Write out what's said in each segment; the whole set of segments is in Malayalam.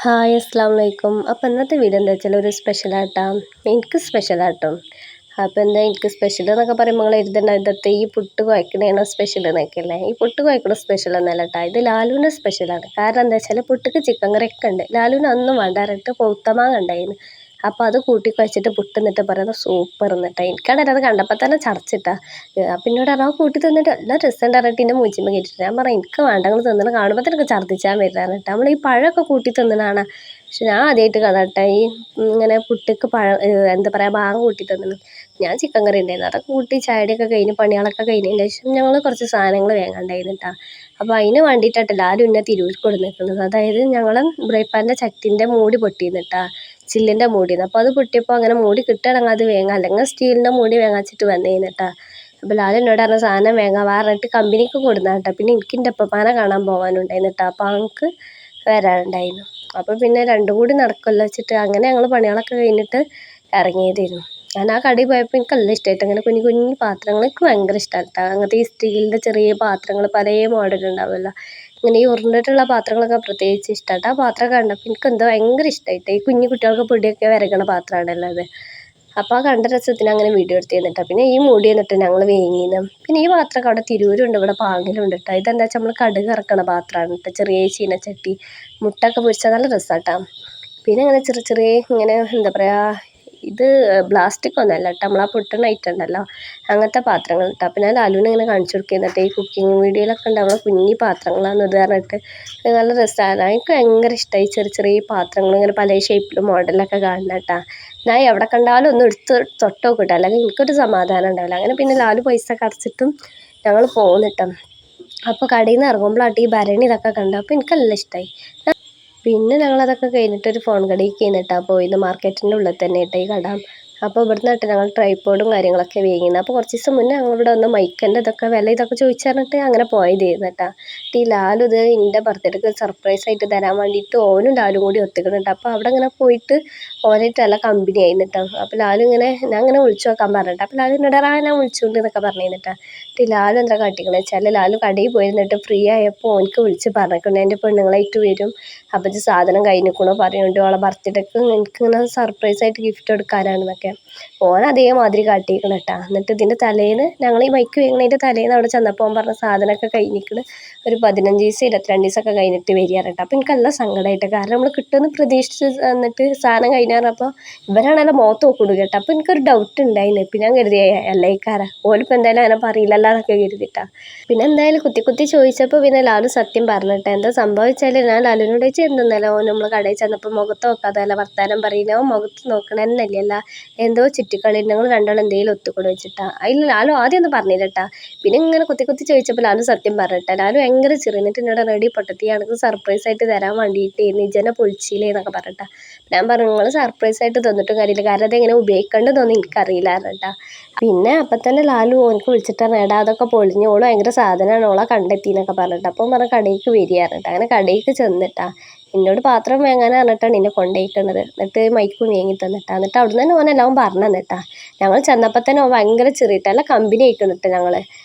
ഹായ് അസ്സാം വലൈക്കും. അപ്പോൾ ഇന്നത്തെ വീഡിയോ എന്താ വെച്ചാൽ ഒരു സ്പെഷ്യലായിട്ടാ. എനിക്ക് സ്പെഷ്യലാട്ടോ. അപ്പോൾ എന്താ എനിക്ക് സ്പെഷ്യൽ എന്നൊക്കെ പറയുമ്പോൾ നിങ്ങൾ എഴുതേണ്ട ഇന്നത്തെ ഈ പുട്ട് കുഴക്കണേണോ സ്പെഷ്യൽ എന്നൊക്കെയല്ലേ. ഈ പുട്ട് കുഴക്കണ സ്പെഷ്യൽ ഒന്നല്ല കേട്ടോ, ഇത് ലാലുവിൻ്റെ സ്പെഷ്യലാണ്. കാരണം എന്താ വെച്ചാൽ പുട്ടിക്ക് ചിക്കൻ കറിയൊക്കെ ഉണ്ട്, ലാലുവിന് ഒന്നും വേണ്ടാറിട്ട് പൗത്തമാങ്ങ ഉണ്ടായിരുന്നു. അപ്പോൾ അത് കൂട്ടി കുഴച്ചിട്ട് പുട്ട് എന്നിട്ട് പറയുന്നത് സൂപ്പർ എന്നിട്ടാ. എനിക്കാണെങ്കിൽ അത് കണ്ടപ്പോൾ തന്നെ ചടച്ചിട്ടാ. അപ്പം എന്നോട് പറഞ്ഞാൽ കൂട്ടി തിന്നിട്ട് എല്ലാം രസം പറഞ്ഞിട്ട് എൻ്റെ മൂച്ചിമ്മ കേട്ടിട്ട് ഞാൻ പറഞ്ഞു എനിക്ക് വേണ്ട, നിങ്ങൾ തിന്നണം കാണുമ്പോൾ തന്നെ എനിക്ക് ഛർദ്ദിച്ചാൻ വരുന്നതാണ് കേട്ടോ. നമ്മൾ ഈ പഴമൊക്കെ കൂട്ടി തിന്നണതാണ്. പക്ഷെ ഞാൻ ആദ്യമായിട്ട് കാണാട്ടെ ഈ ഇങ്ങനെ പുട്ടിക്ക് പഴം എന്താ പറയുക മാങ്ങ കൂട്ടി തിന്നണം. ഞാൻ ചിക്കൻ കറി ഉണ്ടായിരുന്നു, അതൊക്കെ കൂട്ടി ചായയുടെയൊക്കെ കഴിഞ്ഞ് പണികളൊക്കെ കഴിഞ്ഞതിന് ശേഷം ഞങ്ങൾ കുറച്ച് സാധനങ്ങൾ വാങ്ങാണ്ടായിരുന്നു കേട്ടോ. അപ്പോൾ അതിന് വേണ്ടിയിട്ടാണ് ആരും എന്നെ തിരൂർക്ക് കൊടുത്ത് നിൽക്കുന്നത്. അതായത് ഞങ്ങൾ ബ്രേക്ക്ഫാസ്റ്റിൻ്റെ ചട്ടിൻ്റെ മൂടി പൊട്ടിയിരുന്നിട്ടാ, ചില്ലിൻ്റെ മൂടിന്ന്. അപ്പോൾ അത് പൊട്ടിയപ്പോൾ അങ്ങനെ മൂടി കിട്ടുകയാണെങ്കിൽ അത് വേങ്ങാം, അല്ലെങ്കിൽ സ്റ്റീലിൻ്റെ മൂടി വേങ്ങാച്ചിട്ട് വന്നേന്ന് കേട്ടോ. അപ്പോൾ ലാൽ എന്നോട് പറഞ്ഞ സാധനം വേങ്ങാൻ പറഞ്ഞിട്ട് കമ്പനിക്ക് കൊടുന്ന കേട്ടോ. പിന്നെ എനിക്ക് എൻ്റെ അപ്പപ്പാനെ കാണാൻ പോകാനുണ്ടായിരുന്നു കേട്ടോ, അപ്പോൾ അവൾക്ക് വരാനുണ്ടായിരുന്നു. അപ്പോൾ പിന്നെ രണ്ടും കൂടി നടക്കുമല്ലോ വെച്ചിട്ട് അങ്ങനെ ഞങ്ങൾ പണികളൊക്കെ കഴിഞ്ഞിട്ട് ഇറങ്ങിയതായിരുന്നു. ഞാൻ ആ കടയിൽ പോയപ്പോൾ എനിക്ക് നല്ല ഇഷ്ടമായിട്ട് അങ്ങനെ കുഞ്ഞു കുഞ്ഞു പാത്രങ്ങൾ എനിക്ക് ഭയങ്കര ഇഷ്ടമാണ് കേട്ടോ. അങ്ങനത്തെ ഈ സ്റ്റീലിൻ്റെ ചെറിയ പാത്രങ്ങൾ പല മോഡൽ ഉണ്ടാവുമല്ലോ, ഇങ്ങനെ ഈ ഉരുണ്ടിട്ടുള്ള പാത്രങ്ങളൊക്കെ പ്രത്യേകിച്ച് ഇഷ്ടമായിട്ട്. ആ പാത്രം കണ്ടപ്പോൾ എനിക്ക് എന്തോ ഭയങ്കര ഇഷ്ടമായിട്ട്. ഈ കുഞ്ഞു കുട്ടികൾക്ക് പൊടിയൊക്കെ വിരകണ പാത്രമാണല്ലോ അത്. അപ്പോൾ ആ കണ്ട രസത്തിന് അങ്ങനെ വീഡിയോ എടുത്ത് തന്നിട്ടാ. പിന്നെ ഈ മൂടി എന്നിട്ട് ഞങ്ങൾ വേങ്ങിയിരുന്നു. പിന്നെ ഈ പാത്രമൊക്കെ അവിടെ തിരൂരുണ്ട്, ഇവിടെ പാങ്ങിലുണ്ട് കേട്ടോ. ഇതെന്താ വെച്ചാൽ നമ്മൾ കടുക് ഇറക്കണ പാത്രമാണ് കേട്ടോ, ചെറിയ ചീനച്ചട്ടി. മുട്ടൊക്കെ പൊരിച്ചാൽ നല്ല രസമാട്ടോ. പിന്നെ ഇങ്ങനെ ചെറിയ ചെറിയ ഇങ്ങനെ എന്താ പറയുക, ഇത് പ്ലാസ്റ്റിക് ഒന്നുമല്ല കേട്ടോ, നമ്മൾ ആ പൊട്ടുന്ന ഐറ്റം ഉണ്ടല്ലോ അങ്ങനത്തെ പാത്രങ്ങൾ കേട്ടോ. അപ്പോൾ ഞാൻ ലാലുവിനെ ഇങ്ങനെ കാണിച്ചു കൊടുക്കുന്നിട്ട് ഈ കുക്കിംഗ് വീഡിയോയിലൊക്കെ ഉണ്ടാവുന്ന കുഞ്ഞി പാത്രങ്ങളാണ് ഇത് പറഞ്ഞിട്ട്. നല്ല രസമാണ്, എനിക്ക് ഭയങ്കര ഇഷ്ടമായി ചെറിയ ചെറിയ പാത്രങ്ങൾ ഇങ്ങനെ പല ഷേപ്പിലും മോഡലൊക്കെ കാണണം കേട്ടോ. ഞാൻ എവിടെ കണ്ടാലും ഒന്ന് എടുത്ത് തൊട്ട് നോക്കിട്ടോ, അല്ലെങ്കിൽ എനിക്കൊരു സമാധാനം ഉണ്ടാവില്ല. അങ്ങനെ പിന്നെ ലാലു പൈസ ഒക്കെ അടച്ചിട്ടും ഞങ്ങൾ പോകുന്നിട്ടോ. അപ്പോൾ കടയിൽ നിന്ന് ഇറങ്ങുമ്പോഴാട്ട് ഈ ഭരണി ഇതൊക്കെ കണ്ടു, അപ്പോൾ എനിക്കെല്ലാം ഇഷ്ടമായി. പിന്നെ ഞങ്ങളതൊക്കെ കഴിഞ്ഞിട്ട് ഒരു ഫോൺ കടയിലേക്ക് കഴിഞ്ഞിട്ടാണ് പോയത്, മാർക്കറ്റിൻ്റെ ഉള്ളിൽ തന്നെ കേട്ടോ ഈ കട. അപ്പോൾ ഇവിടുന്ന് കേട്ടോ ഞങ്ങൾ ട്രൈപ്പോഡും കാര്യങ്ങളൊക്കെ വാങ്ങിയിരുന്നു. അപ്പോൾ കുറച്ച് ദിവസം മുന്നേ ഞങ്ങളിവിടെ വന്ന് മൈക്കിൻ്റെ ഇതൊക്കെ വില ഇതൊക്കെ ചോദിച്ചു പറഞ്ഞിട്ട് അങ്ങനെ പോയതായിരുന്നു കേട്ടോ. ഈ ലാലു ഇത് എൻ്റെ ബർത്ത്ഡേക്ക് സർപ്രൈസ് ആയിട്ട് തരാൻ വേണ്ടിയിട്ട് ഓനും ലാലും കൂടി ഒത്തുക്കുന്നുണ്ട്. അപ്പോൾ അവിടെ ഇങ്ങനെ പോയിട്ട് ഓനായിട്ട് നല്ല കമ്പനി ആയിരുന്നിട്ടോ. അപ്പോൾ ലാലു ഇങ്ങനെ ഞാൻ ഇങ്ങനെ വിളിച്ചു നോക്കാൻ പറഞ്ഞിട്ട്, അപ്പോൾ ലാലു എന്നോട് ഞാൻ വിളിച്ചുകൊണ്ട് എന്നൊക്കെ പറഞ്ഞിരുന്നിട്ടാ. ലാലു എന്താ കാട്ടിക്കണെന്ന് വെച്ചാൽ ലാലു കടയിൽ പോയിരുന്നിട്ട് ഫ്രീ ആയപ്പോൾ ഓനക്ക് വിളിച്ച് പറഞ്ഞിട്ടുണ്ട് എൻ്റെ പെണ്ണുങ്ങളായിട്ട് വരും, അപ്പോൾ ഇത് സാധനം കഴിഞ്ഞിക്കണോ പറയുന്നുണ്ട്, ഓളെ ബർത്ത്ഡേക്ക് എനിക്കിങ്ങനെ സർപ്രൈസ് ആയിട്ട് ഗിഫ്റ്റ് എടുക്കാനാണെന്നൊക്കെ. ഓൻ അതേമാതിരി കാട്ടിയിരിക്കണം കേട്ടോ. എന്നിട്ട് ഇതിൻ്റെ തലേന്ന് ഞങ്ങൾ ഈ മൈക്ക് വാങ്ങുന്നതിൻ്റെ തലേന്ന് അവിടെ ചെന്നപ്പോൾ ഓൻ പറഞ്ഞ സാധനമൊക്കെ കഴിഞ്ഞിരിക്കണം, ഒരു 15 ദിവസം 22 ദിവസമൊക്കെ കഴിഞ്ഞിട്ട് വരിക കേട്ടോ. അപ്പോൾ എനിക്ക് നല്ല സങ്കടമായിട്ട്, കാരണം നമ്മൾ കിട്ടുമെന്ന് പ്രതീക്ഷിച്ച് എന്നിട്ട് സാധനം കഴിഞ്ഞപ്പോൾ ഇവരാണല്ലോ മുഖത്ത് നോക്കിടുക കേട്ടോ. അപ്പോൾ എനിക്കൊരു ഡൗട്ട് ഉണ്ടായിരുന്നു. പിന്നെ ഞാൻ കരുതി അല്ലേക്കാരാ ഓലിപ്പോൾ എന്തായാലും അങ്ങനെ പറയില്ലല്ലോ എന്നൊക്കെ കരുതിയിട്ടാ. പിന്നെ എന്തായാലും കുത്തി കുത്തി ചോദിച്ചപ്പോൾ പിന്നെ ലാലു സത്യം പറഞ്ഞിട്ട് എന്താ സംഭവിച്ചാൽ ഞാൻ ലാലുവിനോട് ചോദിച്ചാൽ എന്തെന്നല്ലോ നമ്മൾ കടയിൽ ചെന്നപ്പോൾ മുഖത്ത് നോക്കാതെ അല്ല വർത്താനം പറയില്ല, മുഖത്ത് നോക്കണമെന്നല്ല എന്തോ ചുറ്റിക്കളി ഞങ്ങൾ രണ്ടാളും എന്തെങ്കിലും ഒത്തുകൂടെ വെച്ചിട്ടാ. അതിൽ ലാലു ആദ്യം ഒന്നും പറഞ്ഞില്ല കേട്ടാ. പിന്നെ ഇങ്ങനെ കുത്തി കുത്തി ചോദിച്ചപ്പോൾ ലാലു സത്യം പറഞ്ഞിട്ടാ. ലാലു ഭയങ്കര ചെറിയ എന്നോട് റെഡി പൊട്ടത്തിയാണെങ്കിൽ സർപ്രൈസ് ആയിട്ട് തരാൻ വേണ്ടിയിട്ട് നിജനെ പൊളിച്ചില്ലേ എന്നൊക്കെ പറഞ്ഞിട്ടാ. ഞാൻ പറഞ്ഞു നിങ്ങൾ സർപ്രൈസ് ആയിട്ട് തന്നിട്ടും കാര്യമില്ല, കാരണം അതെങ്ങനെ ഉപയോഗിക്കേണ്ടതെന്നൊന്നും എനിക്കറിയില്ല കേട്ടാ. പിന്നെ അപ്പം തന്നെ ലാലു ഓനക്ക് വിളിച്ചിട്ട് എടാ അതൊക്കെ പൊളിഞ്ഞ് ഓള് ഭയങ്കര സാധനമാണ് ഓളെ കണ്ടെത്തി എന്നൊക്കെ പറഞ്ഞിട്ട്. അപ്പം പറഞ്ഞ കടയിലേക്ക് വരിക പറഞ്ഞിട്ട്. അങ്ങനെ കടയിലേക്ക് ചെന്നിട്ടാ എന്നോട് പാത്രം വാങ്ങാൻ പറഞ്ഞിട്ടാണ് എന്നെ കൊണ്ടുപോയിക്കുന്നത്. എന്നിട്ട് മൈക്കും വാങ്ങി തന്നിട്ടാ. എന്നിട്ട് അവിടെ നിന്ന് തന്നെ ഓനെല്ലാം പറഞ്ഞു തന്നിട്ടാ. ഞങ്ങൾ ചെന്നപ്പോൾ തന്നെ ഓൻ ഭയങ്കര ചെറിയിട്ട അല്ല കമ്പനി ആയിക്കുന്നിട്ട് ഞങ്ങൾ.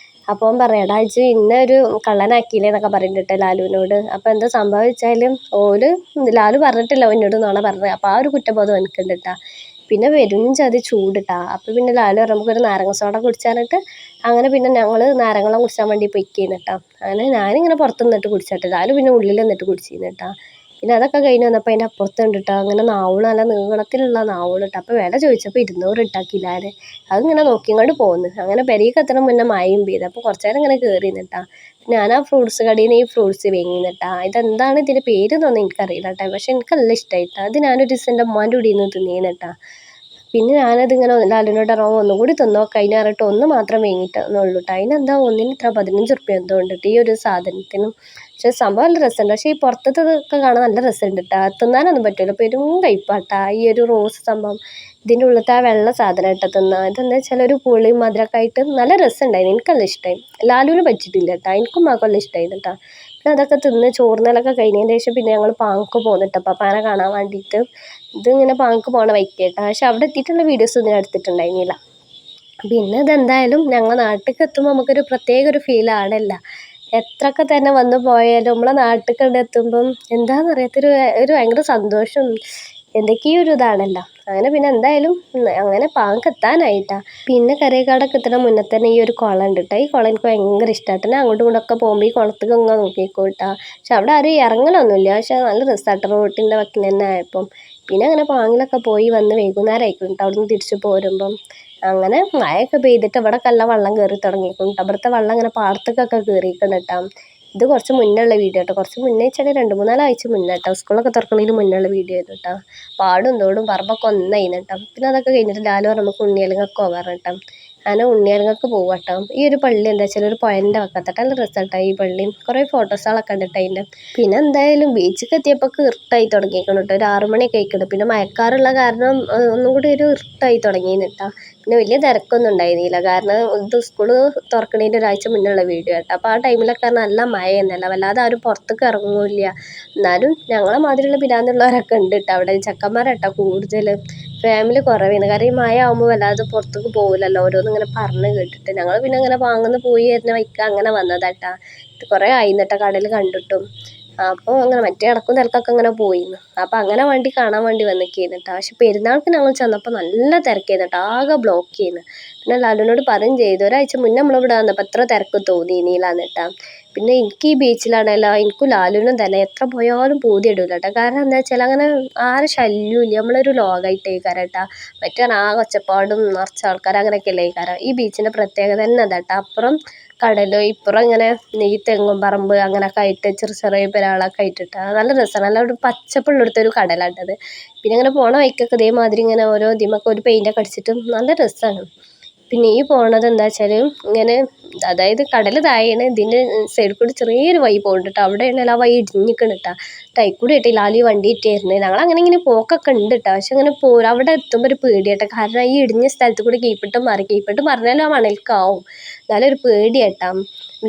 അപ്പോൾ ഓൻ പറയാടാ ഇജ്ജ് ഇന്ന ഒരു കള്ളനാക്കിയില്ലേ എന്നൊക്കെ പറഞ്ഞിട്ട് ലാലുവിനോട്. അപ്പോൾ എന്താ സംഭവിച്ചാലും ലാലു പറഞ്ഞിട്ടില്ല എന്നോട് എന്നാണ് പറഞ്ഞത്. അപ്പോൾ ആ ഒരു കുറ്റബോധം എനിക്കുണ്ട് കേട്ടോ. പിന്നെ വരും ചതി ചൂടിട്ടാ. അപ്പോൾ പിന്നെ ലാലു പറഞ്ഞ നമുക്കൊരു നാരങ്ങ സോഡ കുടിച്ചാന്നിട്ട് അങ്ങനെ പിന്നെ ഞങ്ങൾ നാരങ്ങളും കുടിച്ചാൻ വേണ്ടി പൊയ്ക്കുന്നു കേട്ടോ. അങ്ങനെ ഞാനിങ്ങനെ പുറത്ത് നിന്നിട്ട് കുടിച്ചിട്ട് ലാലു പിന്നെ ഉള്ളിൽ നിന്നിട്ട് കുടിച്ചിരുന്നു കേട്ടോ. പിന്നെ അതൊക്കെ കഴിഞ്ഞ് വന്നപ്പോൾ അതിൻ്റെ അപ്പുറത്ത് ഉണ്ട് കേട്ടോ അങ്ങനെ നാവൂള്, നല്ല നീളത്തിലുള്ള നാവൂള് കേട്ടോ. അപ്പോൾ വില ചോദിച്ചപ്പോൾ 200 ഇട്ടാക്കില്ലാതെ അതിങ്ങനെ നോക്കിങ്ങോട്ട് പോകുന്നു. അങ്ങനെ പെരേക്ക് എത്തണ മുന്നേ മഴയും പെയ്ത്. അപ്പോൾ കുറച്ച് നേരം ഇങ്ങനെ കയറി നിന്നിട്ടാ. ഞാൻ ആ ഫ്രൂട്ട്സ് കടയിൽ നിന്ന് ഈ ഫ്രൂട്ട്സ് വാങ്ങിന്നിട്ടാ. ഇതെന്താണ് ഇതിൻ്റെ പേരെന്നൊന്നും എനിക്കറിയില്ല കേട്ടോ, പക്ഷെ എനിക്ക് നല്ല ഇഷ്ടമായിട്ടാ. അത് ഞാനൊരു ദിവസം എൻ്റെ ഉമ്മാൻ്റെ കൂടെ നിന്ന് തിന്നേന്നിട്ടാ. പിന്നെ ഞാനതിങ്ങനെ ലാലുവിനോട് പറഞ്ഞാൽ ഒന്നും കൂടി തിന്നോക്കാം അതിന് പറഞ്ഞിട്ട് ഒന്ന് മാത്രം വാങ്ങിയിട്ടുള്ളൂ കേട്ടോ. അതിനെന്താ ഒന്നിന് ഇത്ര 15 ഉറുപ്പ്യ എന്തോ ഉണ്ട് ഈ ഒരു സാധനത്തിനും. പക്ഷെ സംഭവം നല്ല രസമുണ്ട്. പക്ഷേ ഈ പുറത്തതൊക്കെ കാണാൻ നല്ല രസമുണ്ട് കേട്ടോ. തിന്നാനൊന്നും പറ്റില്ല, പെരും കയ്പ്പാട്ടാ ഈ ഒരു റോസ് സംഭവം. ഇതിൻ്റെ ഉള്ളിലത്തെ ആ വെള്ള സാധനം ഇട്ട് തിന്നാൻ ഇതെന്താ വെച്ചാൽ ഒരു പുളിയും മധുരമൊക്കെ ആയിട്ട് നല്ല രസമുണ്ടായിരുന്നു. എനിക്കെല്ലാം ഇഷ്ടമായി. ലാലുവിന് പറ്റിയിട്ടില്ല കേട്ടോ, എനിക്കും മകനെല്ലാം ഇഷ്ടമായിരുന്നു കേട്ടോ. പിന്നെ അതൊക്കെ തിന്ന് ചോറുന്നലൊക്കെ കഴിഞ്ഞതിന് ശേഷം പിന്നെ ഞങ്ങൾ പാങ്ക് പോന്നിട്ട് പപ്പാനെ കാണാൻ വേണ്ടിയിട്ട്. ഇതിങ്ങനെ പാങ്ക് പോകണ വൈക്ക് കേട്ടോ. പക്ഷെ അവിടെ എത്തിയിട്ടുള്ള വീഡിയോസ് ഒന്നും ഞാൻ എടുത്തിട്ടുണ്ടായിരുന്നില്ല. പിന്നെ ഇതെന്തായാലും ഞങ്ങൾ നാട്ടിലേക്ക് എത്തുമ്പോൾ നമുക്കൊരു പ്രത്യേക ഒരു ഫീൽ ആണല്ല. എത്രയൊക്കെ തന്നെ വന്നു പോയാലും നമ്മളെ നാട്ടിൽ കണ്ടെത്തുമ്പം എന്താണെന്നറിയാത്തൊരു ഒരു ഭയങ്കര സന്തോഷം എന്തൊക്കെയോ ഒരു ഇതാണല്ലോ. അങ്ങനെ പിന്നെ എന്തായാലും അങ്ങനെ പാങ്ങ് എത്താനായിട്ടാ. പിന്നെ കരേക്കാടൊക്കെ എത്തണ മുന്നേ തന്നെ ഈ ഒരു കുളം ഉണ്ട് കേട്ടോ. ഈ കുളം എനിക്ക് ഭയങ്കര ഇഷ്ടമായിട്ട് ഞാൻ അങ്ങോട്ടും ഇങ്ങോട്ടൊക്കെ പോകുമ്പോൾ ഈ കുളത്തേക്ക് ഇങ്ങനെ നോക്കിക്കോട്ടാ. പക്ഷെ അവിടെ ആരും ഇറങ്ങലൊന്നുമില്ല. പക്ഷെ നല്ല രസമായിട്ട് റോട്ടിൻ്റെ വക്കിൽ തന്നെ ആയപ്പം പിന്നെ അങ്ങനെ പാങ്ങിലൊക്കെ പോയി വന്ന് വൈകുന്നേരം ആയിക്കും കേട്ടോ അവിടെ നിന്ന് തിരിച്ച് പോരുമ്പം. അങ്ങനെ മഴയൊക്കെ പെയ്തിട്ട് ഇവിടെ കല്ല വെള്ളം കയറി തുടങ്ങിയിരിക്കും കേട്ടോ. ഇവിടുത്തെ വെള്ളം ഇങ്ങനെ പാടത്തേക്കൊക്കെ കയറിയിരിക്കണം കേട്ടോ. ഇത് കുറച്ച് മുന്നേ ഉള്ള വീഡിയോ കേട്ടോ. കുറച്ച് മുന്നേ വെച്ചാൽ 2-3 ആഴ്ച മുന്നേ കേട്ടോ. സ്കൂളൊക്കെ തുറക്കുന്നതിന് മുന്നേ ഉള്ള വീഡിയോ ആയിരുന്നു കേട്ടോ. പാടും തോടും പറമ്പൊക്കെ ഒന്നായിരുന്നു കേട്ടോ. പിന്നെ അതൊക്കെ കഴിഞ്ഞിട്ട് ലാലു നമുക്ക് ഉണ്ണിയലങ്ങൊക്കെ പോകാറ് കേട്ടോ. അങ്ങനെ ഉണ്ണിയലങ്ങൊക്കെ പോകുക കേട്ടോ. ഈ ഒരു പള്ളി എന്താ വെച്ചാൽ ഒരു പുഴൻ്റെ വക്കത്തട്ട നല്ല രസമാട്ടോ ഈ പള്ളി. കുറേ ഫോട്ടോസുകളൊക്കെ ഉണ്ട് കേട്ടോ അതിൻ്റെ. പിന്നെ എന്തായാലും ബീച്ചിലേക്ക് എത്തിയപ്പോൾ ഇരുട്ടായി തുടങ്ങിയിരിക്കണം കേട്ടോ. ഒരു 6 മണിയൊക്കെ ആയിക്കണം. പിന്നെ മഴക്കാറുള്ള കാരണം ഒന്നും കൂടി ഒരു ഇരുട്ടായി തുടങ്ങിയിരുന്നു കേട്ടോ. പിന്നെ വലിയ തിരക്കൊന്നും ഉണ്ടായിരുന്നില്ല. കാരണം ഇത് സ്കൂള് തുറക്കണതിൻ്റെ ഒരാഴ്ച മുന്നുള്ള വീഡിയോ കേട്ടോ. അപ്പോൾ ആ ടൈമിലൊക്കെ നല്ല മഴയൊന്നുമല്ല. വല്ലാതെ ആരും പുറത്തേക്ക് ഇറങ്ങില്ല. എന്നാലും ഞങ്ങളെ മാതിരിയുള്ള പിരാന്തുള്ളവരൊക്കെ ഉണ്ട് കേട്ടോ അവിടെ. ചെക്കന്മാരാട്ടോ കൂടുതൽ. ഫാമിലി കുറവായിരുന്നു. കാരണം ഈ മഴ ആകുമ്പോൾ വല്ലാതെ പുറത്തേക്ക് പോകില്ലല്ലോ. ഓരോന്നും ഇങ്ങനെ പറഞ്ഞ് കേട്ടിട്ട് ഞങ്ങൾ പിന്നെ അങ്ങനെ വാങ്ങുന്ന പോയി വരുന്ന വഴിക്ക് അങ്ങനെ വന്നതാട്ടാ. കുറേ ആയിന്നിട്ട് കടൽ കണ്ടിട്ടും. അപ്പോൾ അങ്ങനെ മറ്റേ ഇടക്കും തിരക്കൊക്കെ അങ്ങനെ പോയിരുന്നു. അപ്പോൾ അങ്ങനെ വണ്ടി കാണാൻ വേണ്ടി വന്നിരിക്കുന്നു കേട്ടോ. പക്ഷെ പെരുന്നാൾക്ക് ഞങ്ങൾ ചെന്നപ്പോൾ നല്ല തിരക്കായിരുന്നു കേട്ടോ. ആകെ ബ്ലോക്ക് ചെയ്യുന്നു. പിന്നെ ലാലുവിനോട് പറയും ചെയ്തു ഒരാഴ്ച മുന്നേ നമ്മളിവിടെ വന്നപ്പോൾ എത്ര തിരക്ക് തോന്നിയില്ലാന്ന് കേട്ടോ. പിന്നെ എനിക്ക് ഈ ബീച്ചിലാണല്ലോ എനിക്കും ലാലുവിനും തന്നെ എത്ര പോയാലും പൂതി ഇടില്ല കേട്ടോ. കാരണം എന്താ വെച്ചാൽ അങ്ങനെ ആരും ശല്യമില്ല. നമ്മളൊരു ലോകമായിട്ടേ കേട്ടോ. മറ്റേ ആ ഒച്ചപ്പാടും നിറച്ച ആൾക്കാർ അങ്ങനെയൊക്കെയല്ലേ കാരണം. ഈ ബീച്ചിൻ്റെ പ്രത്യേകത തന്നെ അതാ കേട്ടോ. അപ്പുറം കടലും ഇപ്പുറം ഇങ്ങനെ ഈ തെങ്ങും പറമ്പ് അങ്ങനെയൊക്കെ ആയിട്ട് ചെറിയ ചെറിയ പെരാളൊക്കെ ആയിട്ടിട്ട് നല്ല രസമാണ്. നല്ല ഒരു പച്ചപ്പുള്ളെടുത്തൊരു കടലാട്ടത്. പിന്നെ ഇങ്ങനെ പോണ വഴിക്കൊക്കെ ഇതേമാതിരി ഇങ്ങനെ ഓരോ ഇതിമൊക്കെ ഒരു പെയിൻ്റൊക്കെ അടിച്ചിട്ട് നല്ല രസമാണ്. പിന്നെ ഈ പോണത് എന്താ വെച്ചാൽ ഇങ്ങനെ അതായത് കടൽ താഴെയാണ്. ഇതിൻ്റെ സൈഡിൽ കൂടി ചെറിയൊരു വഴി പോകുന്നുണ്ട് കേട്ടോ. അവിടെയാണെങ്കിൽ ആ വഴി ഇടിഞ്ഞിക്കണം കേട്ടോ. ടൈക്കൂടി ആയിട്ട് ലാലി വണ്ടി ഇട്ടായിരുന്നു. ഞങ്ങൾ അങ്ങനെ ഇങ്ങനെ പോക്കൊക്കെ ഉണ്ട് കേട്ടോ. പക്ഷെ അങ്ങനെ അവിടെ എത്തുമ്പോൾ ഒരു പേടിയാട്ടോ. കാരണം ഈ ഇടിഞ്ഞ സ്ഥലത്ത് കൂടി കീപ്പിട്ട് മറിഞ്ഞാലും ആ മണൽക്കാവും. എന്നാലും ഒരു പേടിയാട്ടാ.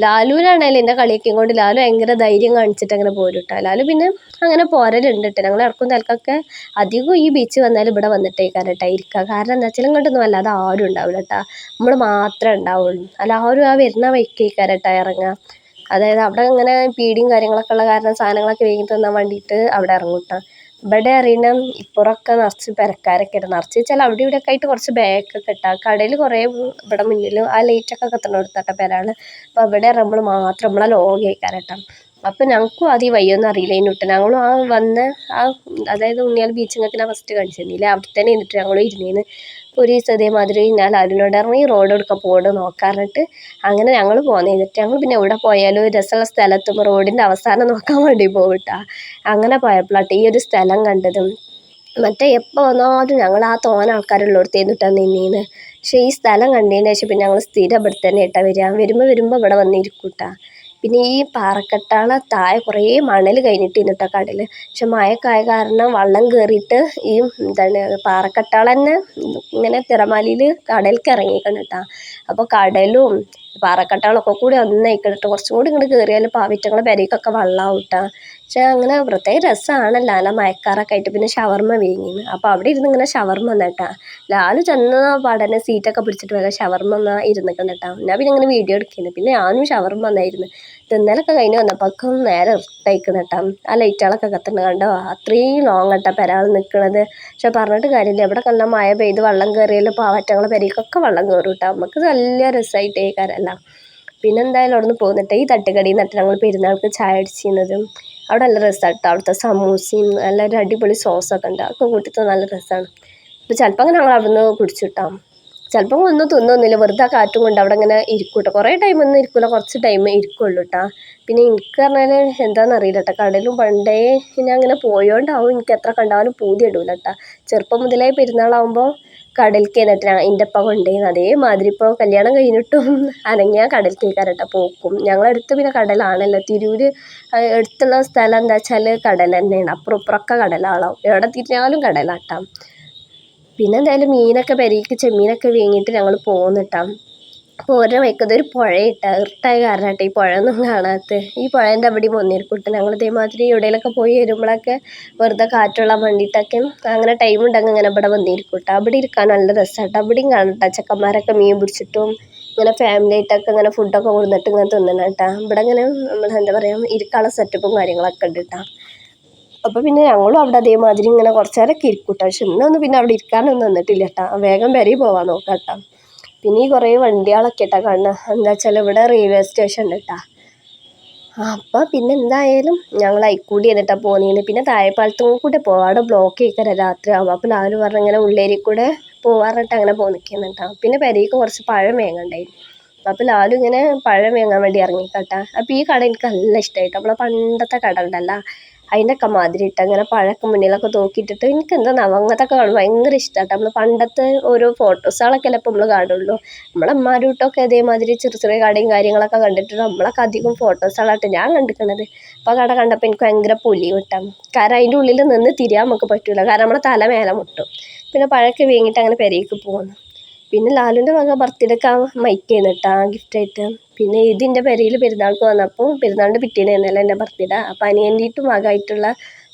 ലാലുവിനാണേലും എൻ്റെ കളിയൊക്കെ കൊണ്ട് ലാലു ഭയങ്കര ധൈര്യം കാണിച്ചിട്ട് അങ്ങനെ പോരും കേട്ടോ. ലാലു പിന്നെ അങ്ങനെ പോരലുണ്ട് കേട്ടോ. ഞങ്ങൾ ഇറക്കും തലക്കൊക്കെ അധികം ഈ ബീച്ച് വന്നാലും ഇവിടെ വന്നിട്ടേക്കാരം കേട്ടോ ഇരിക്കുക. കാരണം എന്താ വെച്ചാൽ ഇങ്ങോട്ടൊന്നും അല്ലാതെ ആരും ഉണ്ടാവില്ല കേട്ടോ. നമ്മൾ മാത്രമേ ഉണ്ടാവുള്ളൂ. എല്ലാവരും ആ വരുന്ന വഴിക്കേക്കാരം കേട്ടോ ഇറങ്ങുക. അതായത് അവിടെ ഇങ്ങനെ പീടിയും കാര്യങ്ങളൊക്കെ ഉള്ള കാരണം സാധനങ്ങളൊക്കെ വേഗം തിന്നാൻ വേണ്ടിയിട്ട് അവിടെ ഇറങ്ങും കേട്ടോ. ഇവിടെ അറിയണ ഇപ്പുറമൊക്കെ നിറച്ച് പെരക്കാരൊക്കെ ഉണ്ട്. നിറച്ച് വെച്ചാൽ അവിടെ ഇവിടെയൊക്കെ ആയിട്ട് കുറച്ച് ബാഗൊക്കെ ഇട്ടാൽ കടയിൽ കുറേ ഇവിടെ മുന്നിൽ ആ ലൈറ്റൊക്കെ കത്തണോടത്തട്ട പെരാൾ. അപ്പോൾ അവിടെ നമ്മൾ മാത്രം നമ്മളെ ലോകം കേൾക്കാറ് കേട്ടോ. അപ്പോൾ ഞങ്ങൾക്കും ആദ്യം വയ്യൊന്നും അറിയില്ല ഇന്നിട്ട് ഞങ്ങളും ആ വന്ന ആ അതായത് ഉണ്ണിയാൽ ബീച്ചിങ്ങൊക്കെ ഫസ്റ്റ് കാണിച്ചിരുന്നില്ലേ അവിടെ തന്നെ ഇരുന്നിട്ട് ഞങ്ങൾ ഇരുന്നേന്ന്. ഒരു ദിവസം ഇതേമാതിരി ഞാൻ ലാലുവിനോട് ഇറങ്ങി റോഡ് എടുക്കാൻ പോകണം നോക്കാറിട്ട് അങ്ങനെ ഞങ്ങൾ പോകുന്നത്. എന്നിട്ട് ഞങ്ങൾ പിന്നെ എവിടെ പോയാലും രസമുള്ള സ്ഥലത്തുമ്പോൾ റോഡിൻ്റെ അവസാനം നോക്കാൻ വേണ്ടി പോകും കേട്ടോ. അങ്ങനെ പോയപ്പോഴാട്ടെ ഈ ഒരു സ്ഥലം കണ്ടതും. മറ്റേ എപ്പോൾ വന്നാലും ഞങ്ങൾ ആ തോന ആൾക്കാരുള്ളിടത്തേന്ന് ഇട്ടാൽ നിന്നീന്ന്. പക്ഷേ ഈ സ്ഥലം കണ്ടതിന് ശേഷം പിന്നെ ഞങ്ങൾ സ്ഥിരം ഇവിടെ തന്നെ ഇട്ടാ വരിക. വരുമ്പോൾ ഇവിടെ വന്നിരിക്കും കേട്ടോ. പിന്നെ ഈ പാറക്കെട്ടാളെ താഴെ കുറേ മണൽ കഴിഞ്ഞിട്ട് ഇരുന്നിട്ടാ കടൽ. പക്ഷെ മഴക്കായ കാരണം വെള്ളം കയറിയിട്ട് ഈ എന്താണ് പാറക്കെട്ടാൾ തന്നെ ഇങ്ങനെ തിരമാലയിൽ കടലിലേക്ക് ഇറങ്ങിക്കണം കേട്ടോ. അപ്പോൾ കടലും പാറക്കെട്ടാളൊക്കെ കൂടി ഒന്നായിക്കിട്ട് കുറച്ചും കൂടി ഇങ്ങോട്ട് കയറിയാൽ പാവിറ്റങ്ങളെ പെരയ്ക്കൊക്കെ വെള്ളമാവും കേട്ടോ. പക്ഷെ അങ്ങനെ പ്രത്യേക രസമാണല്ലോ അല്ല മഴക്കാറൊക്കെ ആയിട്ട്. പിന്നെ ഷവർമ്മ വീങ്ങിന്ന്. അപ്പോൾ അവിടെ ഇരുന്ന് ഇങ്ങനെ ഷവർമ്മ കേട്ടോ. ലാലു ചെന്ന പാടനെ സീറ്റൊക്കെ പിടിച്ചിട്ട് വേഗം ഷവർമ്മ എന്നാൽ ഇരുന്നിക്കണം കേട്ടോ. ഞാൻ പിന്നെ ഇങ്ങനെ വീഡിയോ എടുക്കുന്നു. പിന്നെ ഞാനും ഷവർമ്മ എന്നായിരുന്നു തിന്നലൊക്കെ കഴിഞ്ഞ് വന്നപ്പോൾ നേരെ ഇട്ടയക്കണം കേട്ടോ. ആ ലൈറ്റുകളൊക്കെ കത്തുന്നത് കണ്ടോ. അത്രയും ലോങ് കേട്ടോ പെരാൾ നിൽക്കുന്നത്. പക്ഷെ പറഞ്ഞിട്ട് കാര്യമില്ല. ഇവിടെ കണ്ട മഴ പെയ്ത് വെള്ളം കയറിയാലും പാവറ്റങ്ങളെ പെരയ്ക്കൊക്കെ വെള്ളം കയറും കേട്ടോ. നമുക്ക് നല്ല രസമായിട്ടേ കാരല്ല. പിന്നെ എന്തായാലും അവിടെ നിന്ന് പോന്നിട്ട് ഈ തട്ടുകടിയിൽ നിന്നിട്ട് ഞങ്ങൾ പെരുന്നാൾക്ക് ചായ അടിച്ചിരുന്നതും അവിടെ നല്ല രസമാണ് കേട്ടോ. അവിടുത്തെ സമൂസയും നല്ല ഒരു അടിപൊളി സോസൊക്കെ ഉണ്ട്. അതൊക്കെ കൂട്ടിയിട്ട് നല്ല രസമാണ്. അപ്പോൾ ചിലപ്പോൾ ഞങ്ങൾ അവിടെ നിന്ന് കുടിച്ചിട്ടാം. ചിലപ്പോൾ ഒന്നും തിന്നൊന്നുമില്ല. വെറുതെ കാറ്റും കൊണ്ട് അവിടെ ഇങ്ങനെ ഇരിക്കും കേട്ടോ. കുറേ ടൈമൊന്നും ഇരിക്കില്ല. കുറച്ച് ടൈം ഇരിക്കുള്ളൂ കേട്ടോ. പിന്നെ എനിക്ക് പറഞ്ഞാൽ എന്താണെന്ന് അറിയില്ല കേട്ടോ. കടലും പണ്ടേ പിന്നെ അങ്ങനെ പോയോണ്ടാവും എനിക്ക് എത്ര കണ്ടാലും പൂതി ഇടൂല കേട്ടോ. ചെറുപ്പം മുതലേ പെരുന്നാളാകുമ്പോൾ കടലിലേക്ക് എന്നിട്ട് എൻ്റെ ഒപ്പം കൊണ്ടുപോയിരുന്നു. അതേമാതിരി ഇപ്പോൾ കല്യാണം കഴിഞ്ഞിട്ടും അനങ്ങിയാൽ കടലിലേക്കാണ് കേട്ടോ പോക്കും. ഞങ്ങളടുത്ത് പിന്നെ കടലാണല്ലോ. തിരൂർ അടുത്തുള്ള സ്ഥലം എന്താ വെച്ചാൽ കടൽ തന്നെയാണ്. അപ്പുറം ഇപ്പുറമൊക്കെ കടലാളാവും. എവിടെ തിരിഞ്ഞാലും കടലാട്ടാം. പിന്നെ എന്തായാലും മീനൊക്കെ പെരയ്ക്ക് ചെമ്മീനൊക്കെ വീങ്ങിയിട്ട് ഞങ്ങൾ പോകുന്നിട്ടാ. അപ്പോൾ ഓരോ വയ്ക്കുന്നത് ഒരു പുഴ ഇരുട്ടായ കാരണമായിട്ട് ഈ പുഴയൊന്നും കാണാത്ത. ഈ പുഴേൻ്റെ അവിടെയും വന്നിരിക്കും. ഞങ്ങൾ ഇതേമാതിരി എവിടെയെങ്കിലൊക്കെ പോയി വരുമ്പോഴൊക്കെ വെറുതെ കാറ്റുള്ള വേണ്ടിയിട്ടൊക്കെ അങ്ങനെ ടൈം ഉണ്ടെങ്കിൽ അങ്ങനെ ഇവിടെ വന്നിരിക്കും കേട്ടോ. അവിടെ ഇരിക്കാൻ നല്ല രസമാട്ടോ. അവിടെയും കാണട്ടോ ചെക്കന്മാരൊക്കെ മീൻ പിടിച്ചിട്ടും ഇങ്ങനെ ഫാമിലി ആയിട്ടൊക്കെ ഇങ്ങനെ ഫുഡൊക്കെ കൊടുത്തിട്ട് ഇങ്ങനെ തിന്നണം കേട്ടോ. ഇവിടെ ഇങ്ങനെ നമ്മൾ എന്താ പറയുക ഇരിക്കാനുള്ള സെറ്റപ്പും കാര്യങ്ങളൊക്കെ ഉണ്ട് കേട്ടോ. അപ്പോൾ പിന്നെ ഞങ്ങളും അവിടെ അതേമാതിരി ഇങ്ങനെ കുറച്ച് നേരമൊക്കെ ഇരിക്കും കേട്ടോ. പക്ഷെ ഇന്നൊന്നും പിന്നെ അവിടെ ഇരിക്കാനൊന്നും നിന്നിട്ടില്ല കേട്ടോ. വേഗം പെരയിൽ പോകാൻ നോക്കാം കേട്ടോ. പിന്നെ ഈ കുറേ വണ്ടികളൊക്കെ കേട്ടോ കാണുക. എന്താ വെച്ചാൽ ഇവിടെ റെയിൽവേ സ്റ്റേഷൻ ഉണ്ട് കേട്ടോ. അപ്പോൾ പിന്നെ എന്തായാലും ഞങ്ങൾ അയിക്കൂടി എന്നിട്ടാണ് പോന്നീന്. പിന്നെ താഴെപ്പാലത്തും കൂടെ പോവാം, അവിടെ ബ്ലോക്ക് ചെയ്യിക്കാറ് രാത്രിയാവും. അപ്പോൾ ലാലു പറഞ്ഞ് ഇങ്ങനെ ഉള്ളേരി കൂടെ പോവാറിട്ട് അങ്ങനെ പോന്നിക്കുന്നു കേട്ടോ. പിന്നെ പെരയ്ക്ക് കുറച്ച് പഴം വേങ്ങണ്ടായിരുന്നു. അപ്പോൾ ലാലു ഇങ്ങനെ പഴം വേങ്ങാൻ വേണ്ടി ഇറങ്ങിക്കട്ടെ. അപ്പോൾ ഈ കട എനിക്ക് നല്ല ഇഷ്ടമായിട്ട്. നമ്മളെ പണ്ടത്തെ കട ഉണ്ടല്ലോ അതിൻ്റെയൊക്കെ മാതിരി ഇട്ട് അങ്ങനെ പഴമൊക്കെ മുന്നിലൊക്കെ തൂക്കിയിട്ടിട്ട് എനിക്ക് എന്താ അങ്ങനത്തൊക്കെ കാണും ഭയങ്കര ഇഷ്ടമാട്ടോ. നമ്മൾ പണ്ടത്തെ ഓരോ ഫോട്ടോസുകളൊക്കെ അല്ലേ ഇപ്പോൾ നമ്മൾ കാണുള്ളൂ. നമ്മളെ അമ്മാരൂട്ടൊക്കെ അതേമാതിരി ചെറിയ ചെറിയ കടയും കാര്യങ്ങളൊക്കെ കണ്ടിട്ട് നമ്മളൊക്കെ അധികം ഫോട്ടോസുകളായിട്ട് ഞാൻ കണ്ടിരിക്കുന്നത്. അപ്പോൾ ആ കട കണ്ടപ്പോൾ എനിക്ക് ഭയങ്കര പൊലി കിട്ടാം. കാരണം അതിൻ്റെ ഉള്ളിൽ നിന്ന് തിരിയാൻ നമുക്ക് പറ്റില്ല, കാരണം നമ്മളെ തല മേലെ മുട്ടും. പിന്നെ പഴമൊക്കെ വീങ്ങിയിട്ട് അങ്ങനെ പെരയ്ക്ക് പോകുന്നു. പിന്നെ ലാലുവിൻ്റെ വക ബർത്ത്ഡേക്ക് മൈക്ക് ചെയ്യുന്നിട്ടാ ഗിഫ്റ്റായിട്ട്. പിന്നെ ഇതിൻ്റെ പെരയിൽ പെരുന്നാൾക്ക് വന്നപ്പോൾ പെരുന്നാളിൻ്റെ പിറ്റേന്നായിരുന്നല്ലോ എൻ്റെ ബർത്ത്ഡേ. അപ്പോൾ അനിയൻ്റെയിട്ടും വകമായിട്ടുള്ള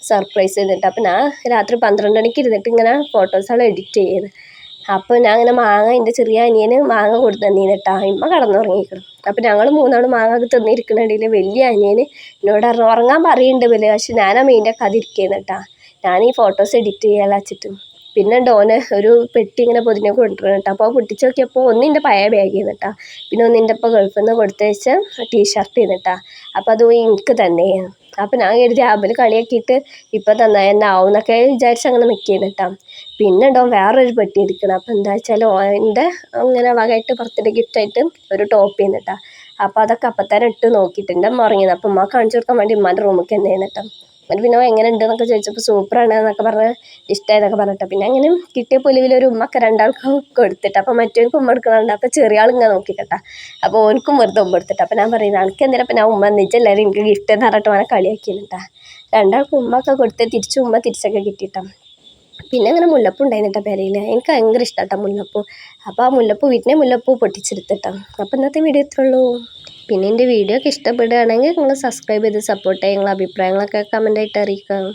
സർപ്രൈസ് ചെയ്തിട്ട്. അപ്പോൾ ഞാൻ രാത്രി 12 മണിക്ക് ഇരുന്നിട്ട് ഇങ്ങനെ ഫോട്ടോസുകൾ എഡിറ്റ് ചെയ്യുന്നത്. അപ്പോൾ ഞാൻ ഇങ്ങനെ മാങ്ങ എൻ്റെ ചെറിയ അനിയന് മാങ്ങ കൊടുത്ത് തന്നീന്നിട്ടാ. ഇമ്മ കടന്നുറങ്ങിയിരിക്കണം. അപ്പോൾ ഞങ്ങൾ മൂന്നാളും മാങ്ങ ഒക്കെ തിന്നിരിക്കണിടയിൽ വലിയ അനിയന് എന്നോട് പറഞ്ഞു ഉറങ്ങാൻ പറയുന്നുണ്ട് പോലെ. പക്ഷെ ഞാൻ ആ മെയിൻ്റെ കഥ ഇരിക്കുന്നിട്ടാ. ഞാൻ ഈ ഫോട്ടോസ് എഡിറ്റ് ചെയ്യാൻ വെച്ചിട്ട്. പിന്നെ ഡോന് ഒരു പെട്ടി ഇങ്ങനെ പൊതിഞ്ഞ് കൊണ്ടുവരണം കേട്ടോ. അപ്പോൾ പൊട്ടിച്ച് നോക്കിയപ്പോൾ ഒന്നിൻ്റെ പഴയ ബാഗ് ചെയ്യുന്നിട്ടാ. പിന്നെ ഒന്നിൻ്റെ ഇപ്പോൾ ഗൾഫിൽ നിന്ന് കൊടുത്തയച്ച ടീഷർട്ട് ചെയ്യുന്നിട്ടാ. അപ്പോൾ അത് എനിക്ക് തന്നെ. അപ്പോൾ ഞാൻ കരുതി രാവിലെ കളിയാക്കിയിട്ട് ഇപ്പോൾ തന്നാൽ എന്നെ ആവും എന്നൊക്കെ വിചാരിച്ച് അങ്ങനെ നിൽക്കുന്നിട്ടാ. പിന്നെ ഡോൻ വേറൊരു പെട്ടി എടുക്കണം. അപ്പോൾ എന്താ വെച്ചാൽ എൻ്റെ അങ്ങനെ വകമായിട്ട് ബർത്ത്ഡേ ഗിഫ്റ്റായിട്ട് ഒരു ടോപ്പ് ചെയ്യുന്നിട്ടാ. അപ്പോൾ അതൊക്കെ അപ്പത്തന്നെ ഇട്ട് നോക്കിയിട്ട് എൻ്റെ അമ്മ ഉറങ്ങിയത്. അപ്പോൾ ഉമ്മ കാണിച്ചു കൊടുക്കാൻ വേണ്ടി ഉമ്മാൻ്റെ റൂമിലേക്ക് എന്തായിരുന്നിട്ടാ. എന്നിട്ട് പിന്നെ എങ്ങനെ ഉണ്ട് എന്നൊക്കെ ചോദിച്ചപ്പോൾ സൂപ്പറാണ് എന്നൊക്കെ പറഞ്ഞ് ഇഷ്ടമായെന്നൊക്കെ പറഞ്ഞിട്ട് പിന്നെ അങ്ങനെ കിട്ടിയ പൊലിവിലൊരു ഉമ്മക്ക് രണ്ടാൾക്കും കൊടുത്തിട്ട്. അപ്പോൾ മറ്റവർക്ക് ഉമ്മ എടുക്കുന്നുണ്ട്. അപ്പോൾ ചെറിയ ആളിങ്ങനെ നോക്കിക്കട്ടെ. അപ്പോൾ ഓനക്കും വെറുതെ ഉമ്മ എടുത്തിട്ട്. അപ്പോൾ ഞാൻ പറയുന്നത് എനിക്ക് എന്തിനാ അപ്പം ഞാൻ ഉമ്മ നിജല്ലാവരും എനിക്ക് ഗിഫ്റ്റ് എന്ന് പറഞ്ഞിട്ട് അവനെ കളിയാക്കിയിട്ടാ. രണ്ടാൾക്കും ഉമ്മയൊക്കെ കൊടുത്ത് തിരിച്ച് ഉമ്മ തിരിച്ചൊക്കെ കിട്ടിയിട്ടാ. പിന്നെ അങ്ങനെ മുല്ലപ്പൂ ഉണ്ടായിരുന്നിട്ടാ പെരയിൽ. എനിക്ക് ഭയങ്കര ഇഷ്ടമാട്ടോ മുല്ലപ്പൂ. അപ്പോൾ ആ മുല്ലപ്പൂ വീട്ടിലെ മുല്ലപ്പൂ പൊട്ടിച്ചെടുത്തിട്ടാ. അപ്പോൾ ഇന്നത്തെ വീഡിയോ ഇത്രയുള്ളൂ. പിന്നെ എൻ്റെ വീഡിയോ ഒക്കെ ഇഷ്ടപ്പെടുകയാണെങ്കിൽ നിങ്ങൾ സബ്സ്ക്രൈബ് ചെയ്ത് സപ്പോർട്ട് ചെയ്യുക. നിങ്ങളുടെ അഭിപ്രായങ്ങളൊക്കെ കമൻ്റായിട്ട് അറിയിക്കുക.